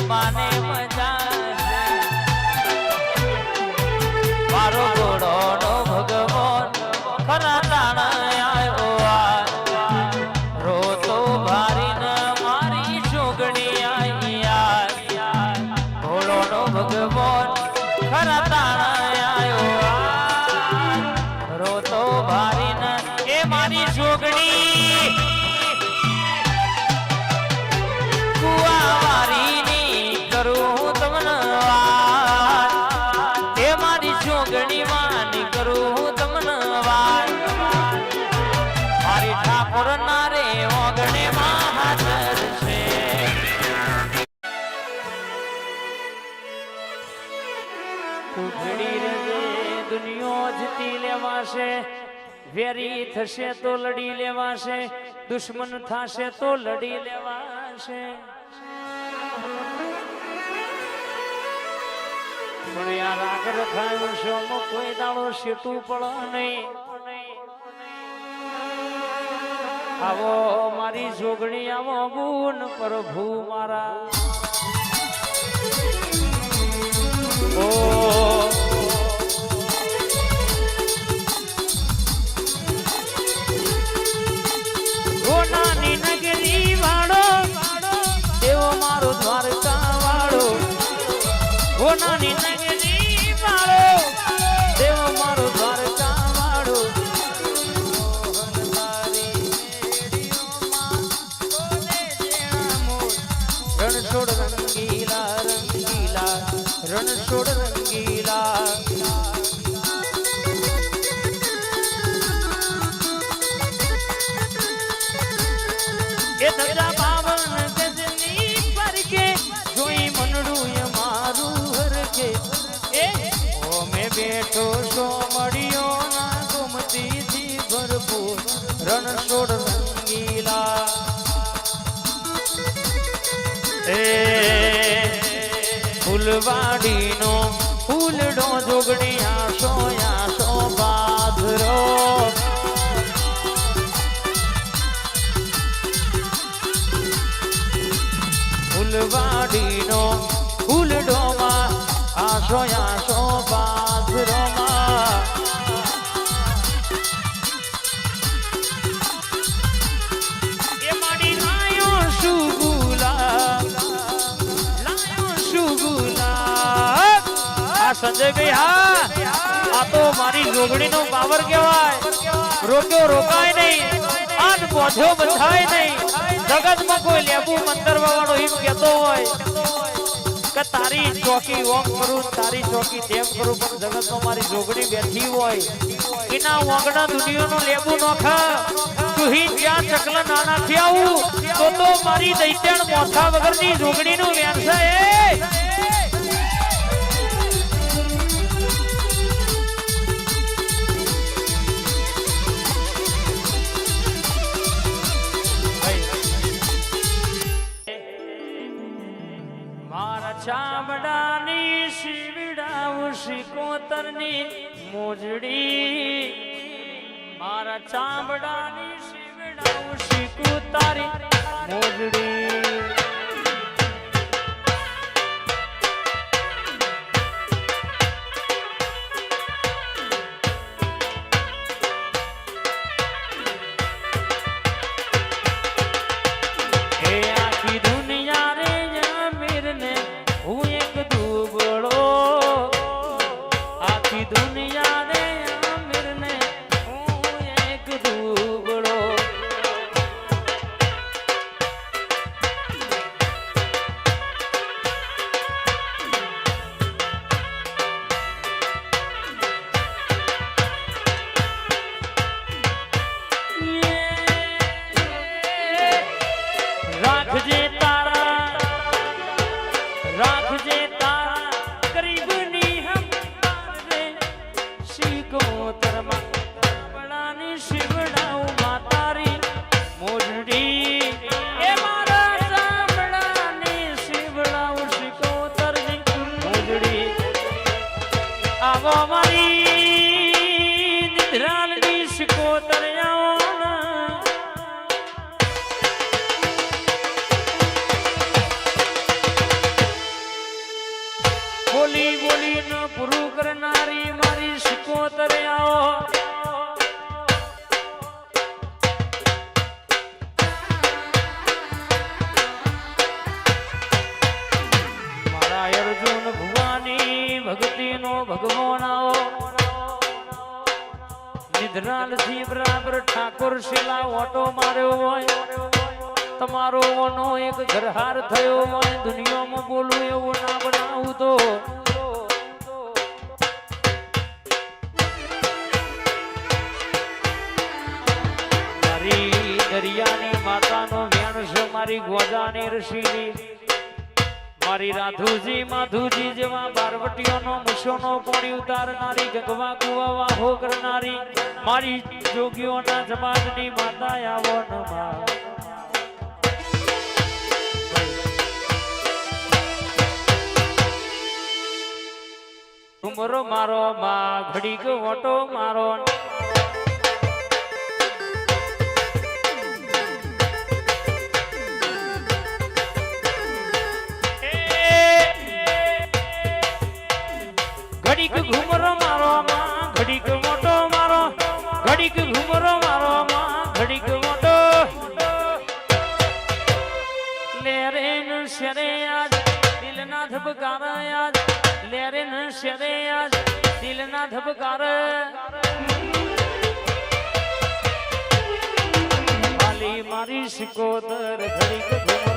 રમવાને મજા છે મારો ઘોડોનો ભગવાન ખરા તાણ આવ્યો રોતો ભારીને મારી જોગણી આઈ ઘોડોનો ભગવાન ખરા તાણ આવ્યો રોતો ભારીને એ મારી જોગણી કુવાવારીની કરું તમને વાત એ મારી જોગણી માની કરું તમને વાત મારી ઠાકોર ના રે ઓગણે માં હાજર છે ઘડી રે દુનિયા જીતી લેવાશે વેરી થશે તો લડી લેવાશે દુશ્મન થશે તો લડી લેવાશે પણ યાર રાગ રખાયું છે કોઈ દાડો શેટું પડે નહીં આવો મારી જોગણી આવો ગુણ પ્રભુ મારા ઓ નાની નગરી વાળો દેવો મારો દ્વારકા વાળો ઓ નાની નગરી વાળો દેવો મારો દ્વારકા વાળો રણછોડ રંગીલા રંગીલા રણછોડ રંગીલા એ ધજા પાવન ગજની પરકે જોઈ મનડું મારું હરકે એ ઓ મે બેઠો છો મળ્યો ના ગોમતી થી ભરપૂર રણછોડ રંગીલા એ ફૂલવાડીનો ફૂલડો જોગણી આશો આશો બાધરો ફૂલવાડીનો ફૂલડોમાં આશો આશો બાજરોમાં એ માડી લાયો શુગુલા આ સંજય ગઈ હા આ તો મારી જોગણીનો પાવર કહેવાય રોક્યો રોકાય નહીં આજ પોછો બંધાય નહીં જગતમાં કોઈ લેબુ મંતરવા વાળો એમ કહેતો હોય કે તારી ચોકી ઓમ કરું તારી ચોકી તેમ કરું પણ જગતમાં મારી જોગણી બેઠી હોય એના ઓગણા દુનિયાનો લેબુ નોખા તુહી જ્યાં ચકલા ના નાખી આવું તો મારી દૈત્યાણ મોથા વગરની જોગણીનું વ્યવસાય ચામડાની શિવડાવું શિકોતરની મોજડી મારા ચામડાની શિવડાવું શિકોતરી મોજડી બોલી બોલીને પૂરું કરનારી મારી સિકોતરે આવો મારા અર્જુન ભુવાની ભક્તિનો ભગવાન આવો નિધરાલથી બરાબર ઠાકોર શિલા ઓટો માર્યો હોય તમારો ઓનો એક ઘરહાર થયો હોય દુનિયામાં બોલું એવું ના બનાવું તો મારી દરિયાની માતાનો વેણ છે મારી ગોજાની ઋષિની મારી રાધુજી માધુજી જેવા બારવટીઓનો મુશોનો પોણી ઉતારનારી ગંગવા કુવા વાહો કરનારી મારી જોગીઓના સમાજની માતા આવો નમા ઉમરો મારો માં ઘડીક ઓટો મારો ઘડીક ઘુમરો મારો માં ઘડીક મોટો મારો ઘડીક ઘુમરો મારો માં ઘડીક મોટો લેરે ન શરે આજ દિલ ના ધબકાર આજ લેરે ન શરે આજ દિલ ના ધબકાર મારી સિકોતર ઘડીક ઘુમરો